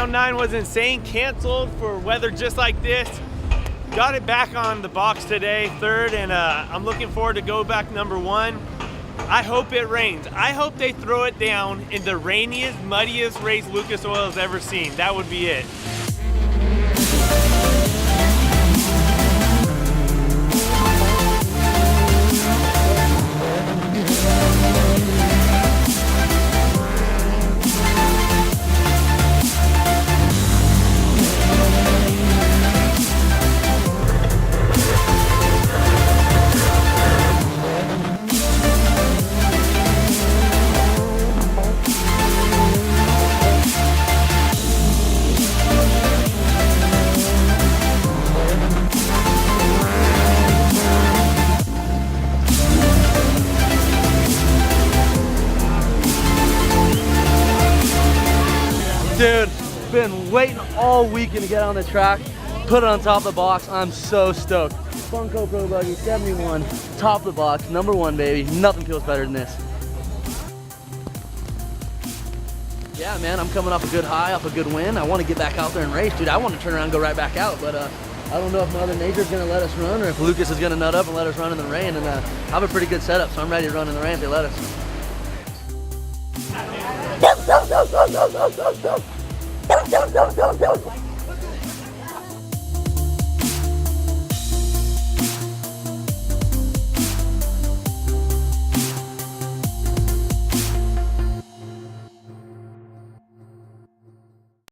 round 9 was insane, canceled for weather just like this. Got it back on the box today, 3rd, and I'm looking forward to go back number 1. I hope it rains. I hope they throw it down in the rainiest, muddiest race Lucas Oil has ever seen. That would be it. Dude, been waiting all weekend to get on the track, put it on top of the box. I'm so stoked. Funco Pro Buggy 71, top of the box, number 1, baby. Nothing feels better than this. Yeah, man, I'm coming off a good high, off a good win. I want to get back out there and race, dude. I want to turn around and go right back out, but I don't know if Mother Nature's going to let us run or if Lucas is going to nut up and let us run in the rain. And I have a pretty good setup, so I'm ready to run in the rain if they let us.